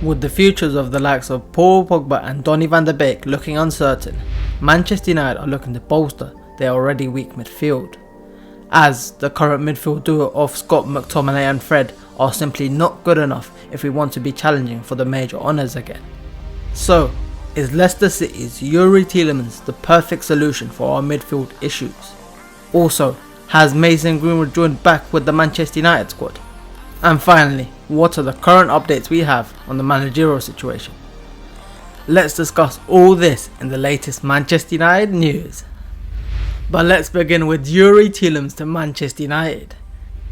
With the futures of the likes of Paul Pogba and Donny van de Beek looking uncertain, Manchester United are looking to bolster their already weak midfield, as the current midfield duo of Scott McTominay and Fred are simply not good enough if we want to be challenging for the major honours again. So, is Leicester City's Youri Tielemans the perfect solution for our midfield issues? Also, has Mason Greenwood joined back with the Manchester United squad? And finally, what are the current updates we have on the managerial situation? Let's discuss all this in the latest Manchester United news. But let's begin with Youri Tielemans to Manchester United.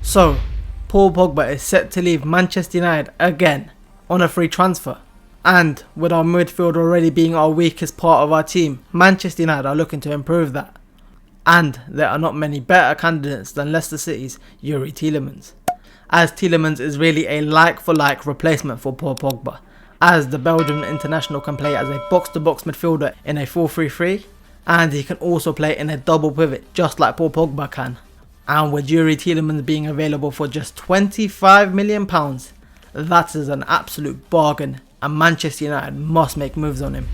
So, Paul Pogba is set to leave Manchester United again on a free transfer. And with our midfield already being our weakest part of our team, Manchester United are looking to improve that. And there are not many better candidates than Leicester City's Youri Tielemans, as Tielemans is really a like-for-like replacement for Paul Pogba, as the Belgian international can play as a box-to-box midfielder in a 4-3-3, and he can also play in a double pivot just like Paul Pogba can. And with Youri Tielemans being available for just £25 million, that is an absolute bargain, and Manchester United must make moves on him.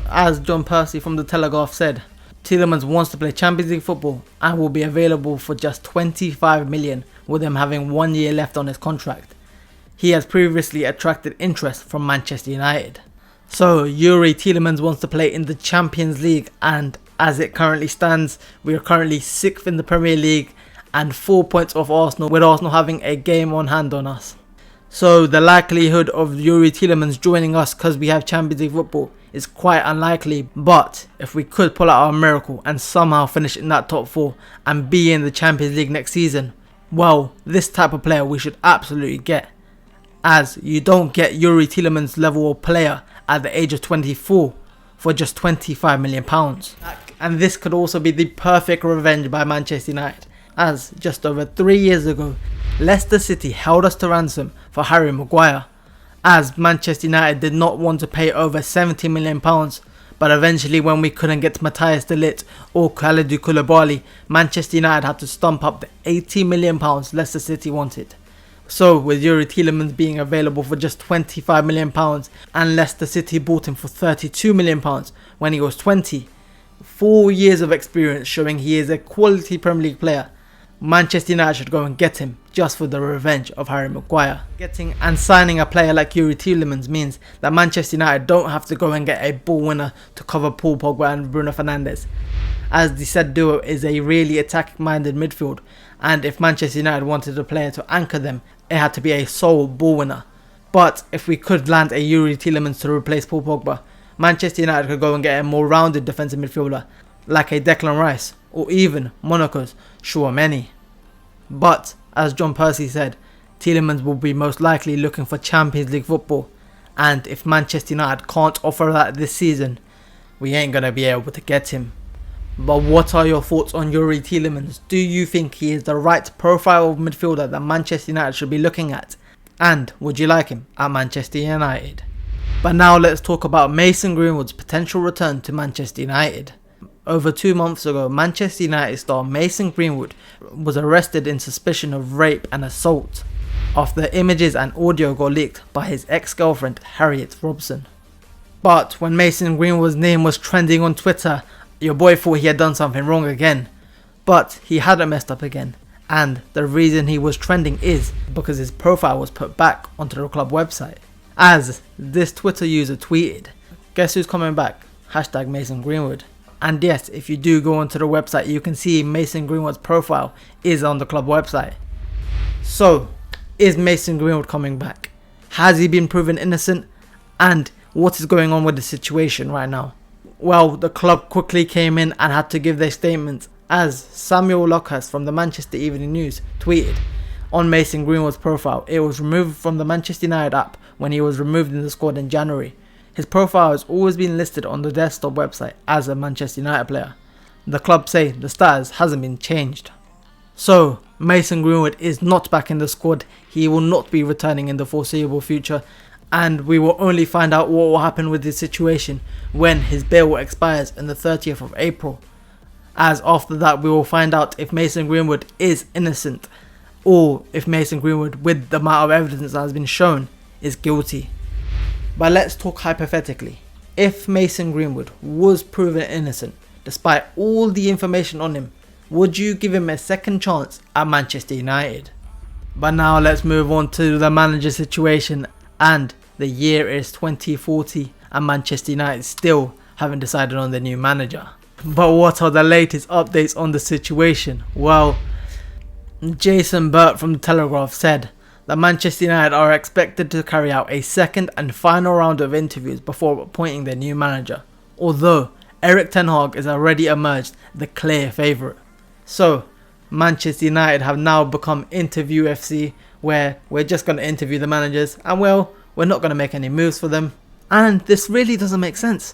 As John Percy from The Telegraph said, Tielemans wants to play Champions League football and will be available for just £25 million, with him having 1 year left on his contract. He has previously attracted interest from Manchester United. So Youri Tielemans wants to play in the Champions League, and as it currently stands, we are currently 6th in the Premier League and 4 points off Arsenal, with Arsenal having a game on hand on us. So the likelihood of Youri Tielemans joining us because we have Champions League football is quite unlikely, but if we could pull out our miracle and somehow finish in that top 4 and be in the Champions League next season, well, this type of player we should absolutely get, as you don't get Youri Tielemans level of player at the age of 24 for just £25 million. And this could also be the perfect revenge by Manchester United, as just over 3 years ago, Leicester City held us to ransom for Harry Maguire, as Manchester United did not want to pay over £70 million, but eventually when we couldn't get Matthias de Ligt or Kalidou Koulibaly, Manchester United had to stump up the £80 million Leicester City wanted. So with Youri Tielemans being available for just £25 million and Leicester City bought him for £32 million when he was 20, 4 years of experience showing he is a quality Premier League player, Manchester United should go and get him just for the revenge of Harry Maguire. Getting and signing a player like Youri Tielemans means that Manchester United don't have to go and get a ball winner to cover Paul Pogba and Bruno Fernandes, as the said duo is a really attack-minded midfield, and if Manchester United wanted a player to anchor them, it had to be a sole ball winner. But if we could land a Youri Tielemans to replace Paul Pogba, Manchester United could go and get a more rounded defensive midfielder like a Declan Rice or even Monaco's Tchouaméni. But as John Percy said, Tielemans will be most likely looking for Champions League football, and if Manchester United can't offer that this season, we ain't gonna be able to get him. But what are your thoughts on Youri Tielemans? Do you think he is the right profile of midfielder that Manchester United should be looking at? And would you like him at Manchester United? But now let's talk about Mason Greenwood's potential return to Manchester United. Over 2 months ago, Manchester United star Mason Greenwood was arrested in suspicion of rape and assault after images and audio got leaked by his ex-girlfriend Harriet Robson. But when Mason Greenwood's name was trending on Twitter, your boy thought he had done something wrong again. But he hadn't messed up again, and the reason he was trending is because his profile was put back onto the club website. As this Twitter user tweeted, "Guess who's coming back? Hashtag Mason Greenwood." And yes, if you do go onto the website, you can see Mason Greenwood's profile is on the club website. So, is Mason Greenwood coming back? Has he been proven innocent? And what is going on with the situation right now? Well, the club quickly came in and had to give their statement, as Samuel Lockhurst from the Manchester Evening News tweeted on Mason Greenwood's profile. It was removed from the Manchester United app when he was removed in the squad in January. His profile has always been listed on the desktop website as a Manchester United player. The club say the status hasn't been changed. So, Mason Greenwood is not back in the squad. He will not be returning in the foreseeable future, and we will only find out what will happen with this situation when his bail expires on the 30th of April. As after that, we will find out if Mason Greenwood is innocent, or if Mason Greenwood, with the amount of evidence that has been shown, is guilty. But let's talk hypothetically. If Mason Greenwood was proven innocent, despite all the information on him, would you give him a second chance at Manchester United? But now let's move on to the manager situation, and the year is 2040 and Manchester United still haven't decided on the new manager. But what are the latest updates on the situation? Well, Jason Burt from the Telegraph said that Manchester United are expected to carry out a second and final round of interviews before appointing their new manager, although Erik Ten Hag is already emerged the clear favourite. So, Manchester United have now become Interview FC, where we're just going to interview the managers and, well, we're not going to make any moves for them. And this really doesn't make sense,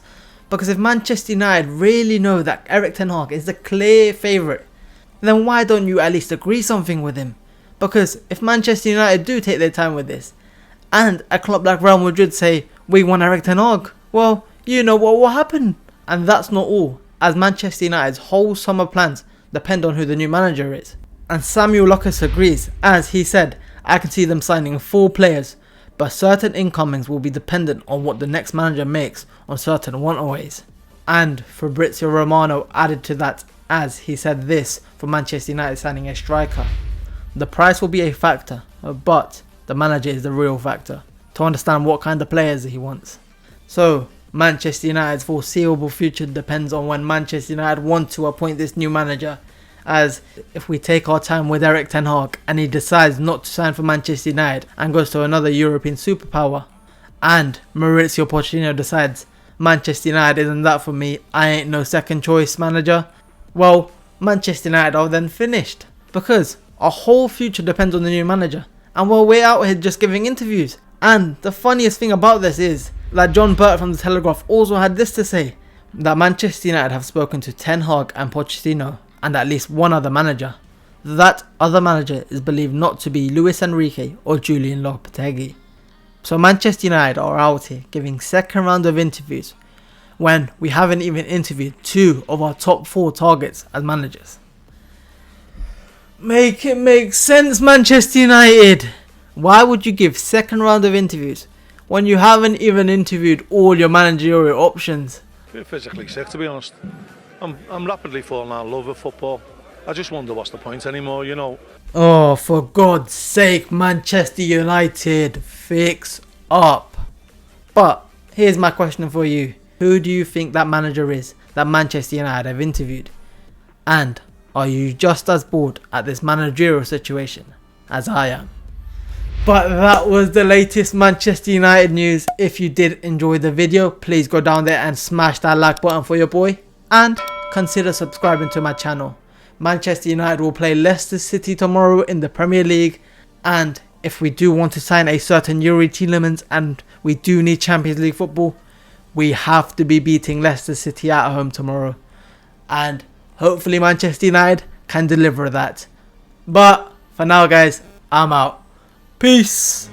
because if Manchester United really know that Erik Ten Hag is the clear favourite, then why don't you at least agree something with him? Because if Manchester United do take their time with this, and a club like Real Madrid say, we want Erik Ten Hag, well, you know what will happen. And that's not all, as Manchester United's whole summer plans depend on who the new manager is. And Samuel Lucas agrees, as he said, I can see them signing 4 players, but certain incomings will be dependent on what the next manager makes on certain want-aways. And Fabrizio Romano added to that, as he said this for Manchester United signing a striker. The price will be a factor, but the manager is the real factor, to understand what kind of players he wants. So, Manchester United's foreseeable future depends on when Manchester United want to appoint this new manager, as if we take our time with Erik Ten Hag and he decides not to sign for Manchester United and goes to another European superpower, and Mauricio Pochettino decides Manchester United isn't that for me, I ain't no second choice manager, well, Manchester United are then finished, because our whole future depends on the new manager, and well, we're out here just giving interviews. And the funniest thing about this is that John Burt from the Telegraph also had this to say, that Manchester United have spoken to Ten Hag and Pochettino and at least one other manager. That other manager is believed not to be Luis Enrique or Julian Lopetegui. So Manchester United are out here giving second round of interviews when we haven't even interviewed 2 of our top 4 targets as managers. Make it make sense, Manchester United! Why would you give second round of interviews when you haven't even interviewed all your managerial options? A bit physically sick, to be honest. I'm rapidly falling out of love with football. I just wonder what's the point anymore, you know. Oh, for God's sake, Manchester United, fix up. But here's my question for you. Who do you think that manager is that Manchester United have interviewed? And are you just as bored at this managerial situation as I am? But that was the latest Manchester United news. If you did enjoy the video, please go down there and smash that like button for your boy. And consider subscribing to my channel. Manchester United will play Leicester City tomorrow in the Premier League. And if we do want to sign a certain Youri Tielemans and we do need Champions League football, we have to be beating Leicester City at home tomorrow. And hopefully Manchester United can deliver that. But for now guys, I'm out. Peace.